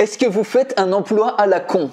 Est-ce que vous faites un emploi à la con ?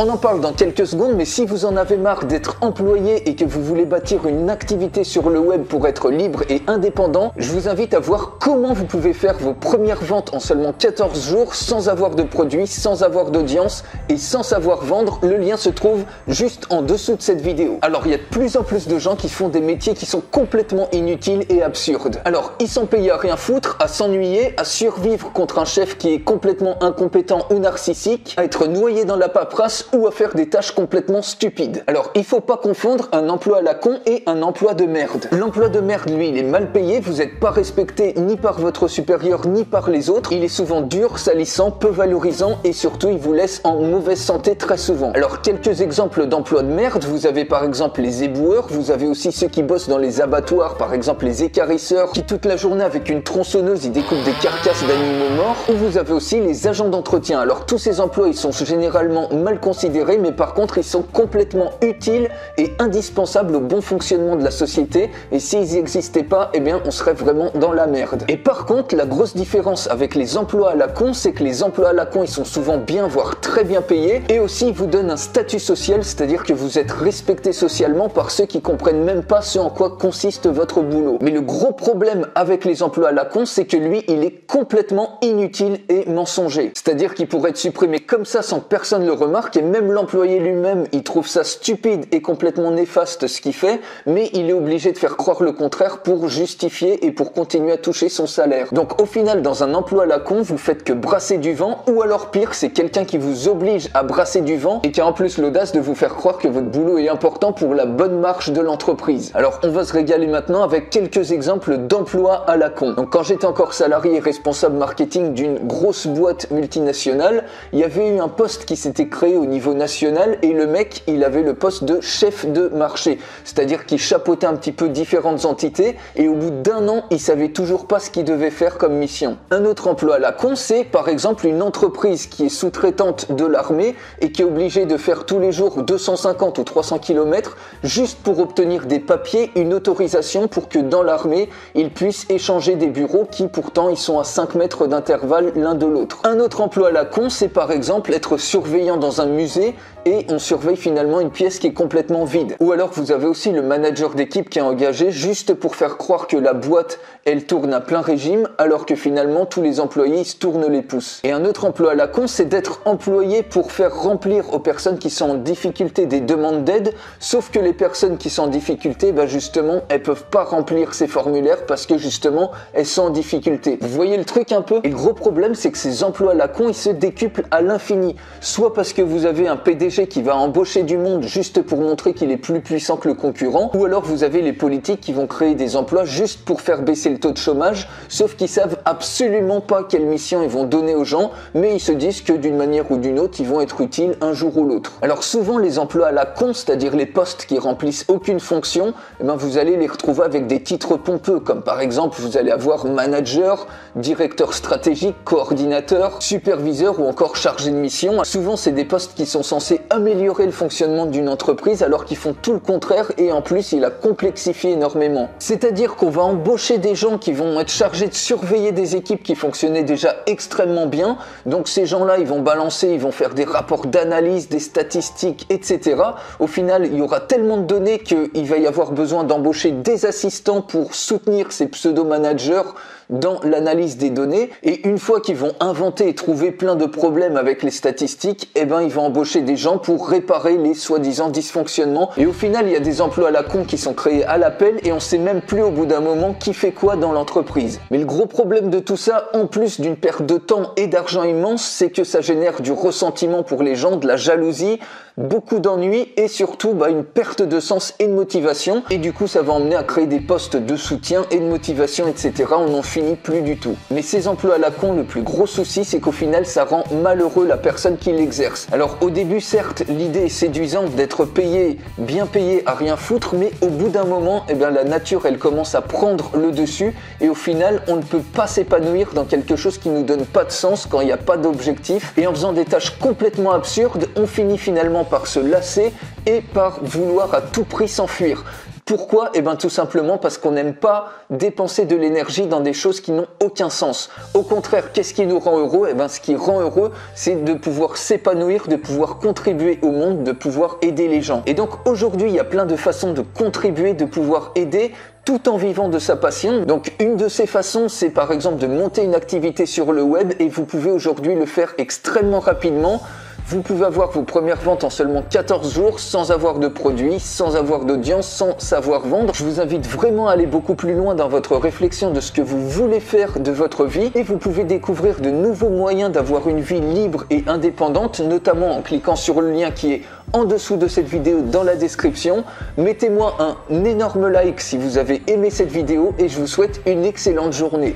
On en parle dans quelques secondes, mais si vous en avez marre d'être employé et que vous voulez bâtir une activité sur le web pour être libre et indépendant, je vous invite à voir comment vous pouvez faire vos premières ventes en seulement 14 jours sans avoir de produits, sans avoir d'audience et sans savoir vendre. Le lien se trouve juste en dessous de cette vidéo. Alors il y a de plus en plus de gens qui font des métiers qui sont complètement inutiles et absurdes. Alors ils sont payés à rien foutre, à s'ennuyer, à survivre contre un chef qui est complètement incompétent ou narcissique, à être noyé dans la paperasse ou à faire des tâches complètement stupides. Alors il faut pas confondre un emploi à la con et un emploi de merde. L'emploi de merde, lui, il est mal payé, vous n'êtes pas respecté ni par votre supérieur ni par les autres, il est souvent dur, salissant, peu valorisant et surtout il vous laisse en mauvaise santé très souvent. Alors quelques exemples d'emplois de merde, vous avez par exemple les éboueurs, vous avez aussi ceux qui bossent dans les abattoirs, par exemple les écarisseurs qui toute la journée avec une tronçonneuse ils découpent des carcasses d'animaux morts, ou vous avez aussi les agents d'entretien. Alors tous ces emplois ils sont généralement mal considérés, mais par contre ils sont complètement utiles et indispensables au bon fonctionnement de la société, et s'ils n'existaient pas, eh bien on serait vraiment dans la merde. Et par contre la grosse différence avec les emplois à la con, c'est que les emplois à la con ils sont souvent bien voire très bien payés, et aussi ils vous donnent un statut social, c'est-à-dire que vous êtes respecté socialement par ceux qui comprennent même pas ce en quoi consiste votre boulot. Mais le gros problème avec les emplois à la con, c'est que lui il est complètement inutile et mensonger, c'est-à-dire qu'il pourrait être supprimé comme ça sans que personne le remarque, et même l'employé lui-même, il trouve ça stupide et complètement néfaste ce qu'il fait, mais il est obligé de faire croire le contraire pour justifier et pour continuer à toucher son salaire. Donc au final, dans un emploi à la con, vous faites que brasser du vent, ou alors pire, c'est quelqu'un qui vous oblige à brasser du vent et qui a en plus l'audace de vous faire croire que votre boulot est important pour la bonne marche de l'entreprise. Alors on va se régaler maintenant avec quelques exemples d'emplois à la con. Donc quand j'étais encore salarié et responsable marketing d'une grosse boîte multinationale, il y avait eu un poste qui s'était créé au niveau national, et le mec il avait le poste de chef de marché, c'est-à-dire qu'il chapeautait un petit peu différentes entités, et au bout d'un an il savait toujours pas ce qu'il devait faire comme mission. Un autre emploi à la con, c'est par exemple une entreprise qui est sous-traitante de l'armée et qui est obligée de faire tous les jours 250 ou 300 km juste pour obtenir des papiers, une autorisation pour que dans l'armée ils puissent échanger des bureaux qui pourtant ils sont à 5 mètres d'intervalle l'un de l'autre. Un autre emploi à la con, c'est par exemple être surveillant dans un musée et on surveille finalement une pièce qui est complètement vide. Ou alors vous avez aussi le manager d'équipe qui est engagé juste pour faire croire que la boîte elle tourne à plein régime alors que finalement tous les employés ils se tournent les pouces. Et un autre emploi à la con, c'est d'être employé pour faire remplir aux personnes qui sont en difficulté des demandes d'aide, sauf que les personnes qui sont en difficulté, justement elles peuvent pas remplir ces formulaires parce que justement elles sont en difficulté. Vous voyez le truc un peu? Et le gros problème c'est que ces emplois à la con ils se décuplent à l'infini, soit parce que vous avez un PDG qui va embaucher du monde juste pour montrer qu'il est plus puissant que le concurrent, ou alors vous avez les politiques qui vont créer des emplois juste pour faire baisser le taux de chômage, sauf qu'ils savent absolument pas quelle mission ils vont donner aux gens, mais ils se disent que d'une manière ou d'une autre ils vont être utiles un jour ou l'autre. Alors souvent les emplois à la con, c'est-à-dire les postes qui remplissent aucune fonction, vous allez les retrouver avec des titres pompeux, comme par exemple vous allez avoir manager, directeur stratégique, coordinateur, superviseur ou encore chargé de mission. Souvent c'est des postes qui sont censés améliorer le fonctionnement d'une entreprise alors qu'ils font tout le contraire, et en plus il a complexifié énormément. C'est-à-dire qu'on va embaucher des gens qui vont être chargés de surveiller des équipes qui fonctionnaient déjà extrêmement bien, donc ces gens-là ils vont balancer, ils vont faire des rapports d'analyse, des statistiques, etc. Au final il y aura tellement de données qu'il va y avoir besoin d'embaucher des assistants pour soutenir ces pseudo-managers dans l'analyse des données, et une fois qu'ils vont inventer et trouver plein de problèmes avec les statistiques, ils vont embaucher des gens pour réparer les soi-disant dysfonctionnements, et au final il y a des emplois à la con qui sont créés à l'appel et on sait même plus au bout d'un moment qui fait quoi dans l'entreprise. Mais le gros problème de tout ça, en plus d'une perte de temps et d'argent immense, c'est que ça génère du ressentiment pour les gens, de la jalousie, beaucoup d'ennuis et surtout une perte de sens et de motivation, et du coup ça va emmener à créer des postes de soutien et de motivation, etc. On n'en finit plus du tout. Mais ces emplois à la con, le plus gros souci c'est qu'au final ça rend malheureux la personne qui l'exerce. Alors au début certes l'idée est séduisante d'être payé, bien payé à rien foutre, mais au bout d'un moment la nature elle commence à prendre le dessus, et au final on ne peut pas s'épanouir dans quelque chose qui nous donne pas de sens quand il n'y a pas d'objectif, et en faisant des tâches complètement absurdes on finit finalement par se lasser et par vouloir à tout prix s'enfuir. Pourquoi? Eh bien tout simplement parce qu'on n'aime pas dépenser de l'énergie dans des choses qui n'ont aucun sens. Au contraire, qu'est-ce qui nous rend heureux? Eh bien ce qui rend heureux, c'est de pouvoir s'épanouir, de pouvoir contribuer au monde, de pouvoir aider les gens. Et donc aujourd'hui, il y a plein de façons de contribuer, de pouvoir aider tout en vivant de sa passion. Donc une de ces façons, c'est par exemple de monter une activité sur le web et vous pouvez aujourd'hui le faire extrêmement rapidement. Vous pouvez avoir vos premières ventes en seulement 14 jours sans avoir de produits, sans avoir d'audience, sans savoir vendre. Je vous invite vraiment à aller beaucoup plus loin dans votre réflexion de ce que vous voulez faire de votre vie et vous pouvez découvrir de nouveaux moyens d'avoir une vie libre et indépendante, notamment en cliquant sur le lien qui est en dessous de cette vidéo dans la description. Mettez-moi un énorme like si vous avez aimé cette vidéo et je vous souhaite une excellente journée.